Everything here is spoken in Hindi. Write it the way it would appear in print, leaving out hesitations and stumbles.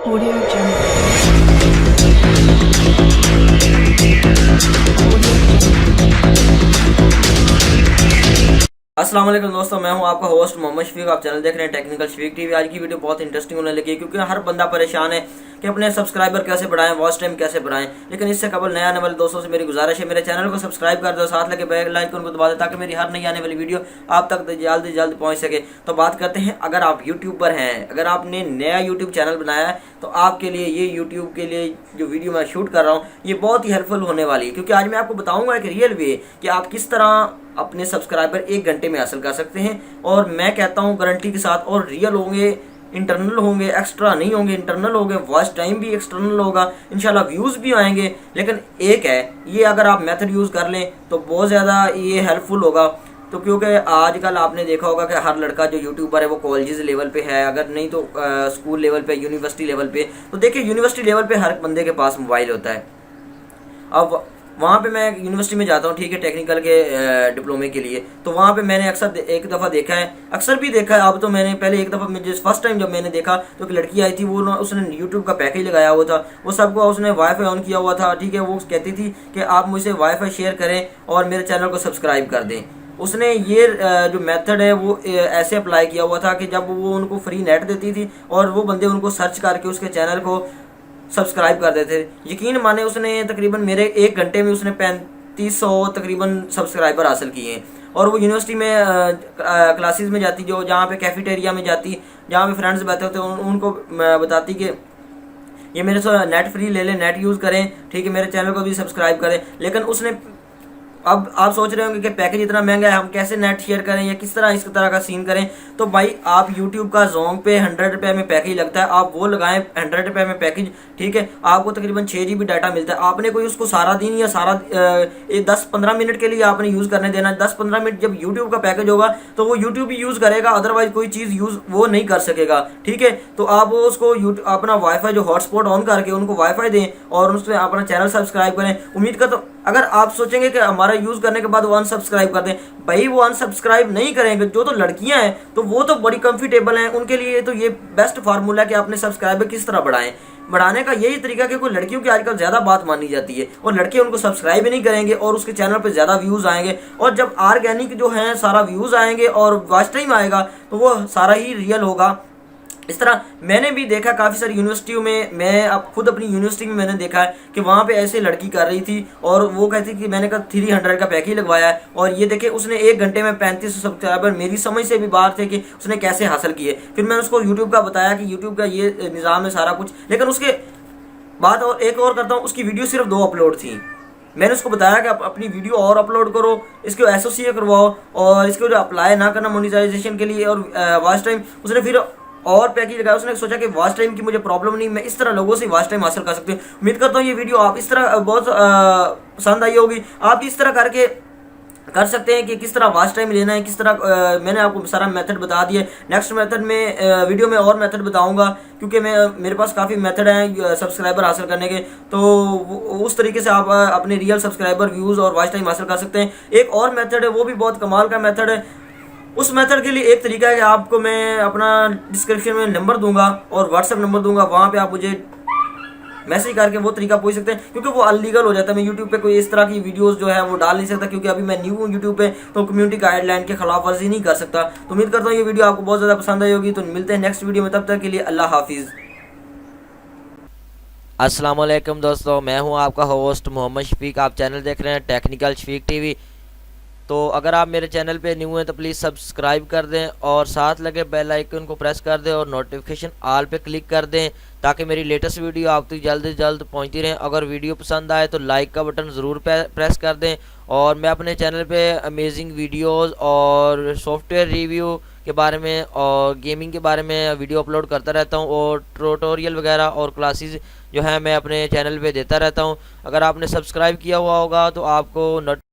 Audio Jungle. अस्सलाम वालेकुम दोस्तों, मैं हूं आपका होस्ट मोहम्मद शफीक। आप चैनल देख रहे हैं टेक्निकल शफीक टीवी। आज की वीडियो बहुत इंटरेस्टिंग होने लगी है क्योंकि हर बंदा परेशान है कि अपने सब्सक्राइबर कैसे बढ़ाएं, वॉच टाइम कैसे बढ़ाएं। लेकिन इससे कबल नए आने वाले दोस्तों से मेरी गुजारिश है, मेरे चैनल को सब्सक्राइब कर दो, साथ लगे बेल आइकन को दबा दो ताकि मेरी हर नई आने वाली वीडियो आप तक जल्द से जल्द पहुँच सके। तो बात करते हैं, अगर आप यूट्यूबर हैं, अगर आपने नया यूट्यूब चैनल बनाया है तो आपके लिए ये यूट्यूब के लिए जो वीडियो मैं शूट कर रहा हूँ ये बहुत ही हेल्पफुल होने वाली है, क्योंकि आज मैं आपको बताऊंगा एक रियल वे कि आप किस तरह अपने सब्सक्राइबर 1 घंटे में हासिल कर सकते हैं। और मैं कहता हूँ गारंटी के साथ, और रियल होंगे, इंटरनल होंगे, एक्स्ट्रा नहीं होंगे, इंटरनल होंगे, वॉच टाइम भी एक्सटर्नल होगा, इंशाल्लाह व्यूज़ भी आएंगे। लेकिन एक है ये, अगर आप मेथड यूज़ कर लें तो बहुत ज़्यादा ये हेल्पफुल होगा। तो क्योंकि आजकल आपने देखा होगा कि हर लड़का जो यूट्यूबर है वो कॉलेज लेवल पे है, अगर नहीं तो स्कूल लेवल पे, यूनिवर्सिटी लेवल पे। तो देखिए यूनिवर्सिटी लेवल पे हर बंदे के पास मोबाइल होता है। अब वहाँ पे मैं यूनिवर्सिटी में जाता हूँ, ठीक है, टेक्निकल के डिप्लोमे के लिए। तो वहाँ पे मैंने अक्सर एक दफ़ा देखा है, अक्सर भी देखा है। अब तो मैंने पहले एक दफ़ा मुझे फर्स्ट टाइम जब मैंने देखा तो एक लड़की आई थी, वो उसने यूट्यूब का पैकेज लगाया हुआ था, वो सबको उसने वाईफाई ऑन किया हुआ था, ठीक है। वो कहती थी कि आप मुझसे वाईफाई शेयर करें और मेरे चैनल को सब्सक्राइब कर दें। उसने ये जो मेथड है वो ऐसे अप्लाई किया हुआ था कि जब वो उनको फ्री नेट देती थी और वो बंदे उनको सर्च करके उसके चैनल को सब्सक्राइब कर देते थे। यकीन माने उसने तकरीबन मेरे 1 घंटे में उसने 3500 तकरीबन सब्सक्राइबर हासिल किए हैं। और वो यूनिवर्सिटी में क्लासेस में जाती, जो जहाँ पे कैफेटेरिया में जाती, जहाँ पे फ्रेंड्स बैठे होते उनको बताती कि ये मेरे से नेट फ्री ले लें, नेट यूज़ करें, ठीक है, मेरे चैनल को भी सब्सक्राइब करें। लेकिन उसने, अब आप सोच रहे होंगे कि पैकेज इतना महंगा है, हम कैसे नेट शेयर करें या किस तरह इस तरह का सीन करें। तो भाई आप YouTube का जोंग पे 100 रुपये में पैकेज लगता है, आप वो लगाएं 100 रुपये में पैकेज, ठीक है। आपको तकरीबन 6 GB डाटा मिलता है। आपने कोई उसको सारा दिन या सारा 10-15 मिनट के लिए आपने यूज़ करने देना है। 10-15 मिनट जब YouTube का पैकेज होगा तो वो YouTube ही यूज़ करेगा, अदरवाइज कोई चीज़ यूज़ वो नहीं कर सकेगा, ठीक है। तो आप उसको अपना वाईफाई जो हॉटस्पॉट ऑन करके उनको वाईफाई दें और उसमें अपना चैनल सब्सक्राइब करें। उम्मीद का, तो अगर आप सोचेंगे कि हमारा यूज़ करने के बाद वो अनसब्सक्राइब कर दें, भाई वो अनसब्सक्राइब नहीं करेंगे। जो तो लड़कियां हैं तो वो तो बड़ी कंफर्टेबल हैं, उनके लिए तो ये बेस्ट फार्मूला है कि अपने सब्सक्राइबर किस तरह बढ़ाएं। बढ़ाने का यही तरीका कि कोई लड़कियों की आजकल ज़्यादा बात मानी जाती है और लड़के उनको सब्सक्राइब ही नहीं करेंगे और उसके चैनल पर ज़्यादा व्यूज़ आएंगे। और जब ऑर्गेनिक जो है सारा व्यूज़ आएंगे और वॉच टाइम आएगा तो वो सारा ही रियल होगा। इस तरह मैंने भी देखा काफ़ी सारी यूनिवर्सिटियों में, मैं अब खुद अपनी यूनिवर्सिटी में मैंने देखा है कि वहाँ पे ऐसे लड़की कर रही थी और वो कहती थी कि मैंने कहा 300 का पैकेज लगवाया है और ये देखे उसने 1 घंटे में 3500 सब्सक्राइबर मेरी समझ से भी बाहर थे कि उसने कैसे हासिल किए। फिर मैंने उसको यूट्यूब का बताया कि यूट्यूब का ये निज़ाम है सारा कुछ। लेकिन उसके बाद और एक और करता हूँ, उसकी वीडियो सिर्फ 2 अपलोड थी। मैंने उसको बताया कि आप अपनी वीडियो और अपलोड करो, इसको एसोसिएट करवाओ और इसको जो अप्लाई ना करना मोनेटाइजेशन के लिए और वॉच टाइम। उसने फिर और पैकेज लगाया, उसने सोचा कि वॉच टाइम की मुझे प्रॉब्लम नहीं, मैं इस तरह लोगों से वॉच टाइम हासिल कर सकती हूँ। उम्मीद करता हूँ ये वीडियो आप इस तरह बहुत पसंद आई होगी। आप इस तरह करके कर सकते हैं कि किस तरह वॉच टाइम लेना है, किस तरह मैंने आपको सारा मेथड बता दिया। नेक्स्ट मेथड में वीडियो में और मेथड बताऊंगा, क्योंकि मेरे पास काफ़ी मेथड हैं सब्सक्राइबर हासिल करने के। तो उस तरीके से आप अपने रियल सब्सक्राइबर व्यूज़ और वॉच टाइम हासिल कर सकते हैं। एक और मेथड है, वो भी बहुत कमाल का मेथड है। उस मेथड के लिए एक तरीका है कि आपको मैं अपना डिस्क्रिप्शन में नंबर दूंगा और व्हाट्सएप नंबर दूंगा, वहाँ पे आप मुझे मैसेज करके वो तरीका पूछ सकते हैं, क्योंकि वो अनलीगल हो जाता है। मैं यूट्यूब पे कोई इस तरह की वीडियोस जो है वो डाल नहीं सकता, क्योंकि अभी मैं न्यू हूँ यूट्यूब पे, तो कम्युनिटी गाइडलाइन के खिलाफ वर्जी नहीं कर सकता। तो उम्मीद करता हूँ ये वीडियो आपको बहुत ज़्यादा पसंद आई होगी। तो मिलते हैं नेक्स्ट वीडियो में, तब तक के लिए अल्लाह हाफिज़। अस्सलाम वालेकुम दोस्तों, मैं हूं आपका होस्ट मोहम्मद शफीक। आप चैनल देख रहे हैं टेक्निकल शफीक टीवी। तो अगर आप मेरे चैनल पे न्यू हैं तो प्लीज़ सब्सक्राइब कर दें और साथ लगे बेल आइकन को प्रेस कर दें और नोटिफिकेशन ऑल पे क्लिक कर दें ताकि मेरी लेटेस्ट वीडियो आप तक जल्द से जल्द पहुंचती रहे। अगर वीडियो पसंद आए तो लाइक का बटन ज़रूर प्रेस कर दें। और मैं अपने चैनल पे अमेजिंग वीडियोज़ और सॉफ्टवेयर रिव्यू के बारे में और गेमिंग के बारे में वीडियो अपलोड करता रहता हूं और ट्यूटोरियल वगैरह और क्लासेस जो है मैं अपने चैनल पे देता रहता हूं। अगर आपने सब्सक्राइब किया हुआ होगा तो आपको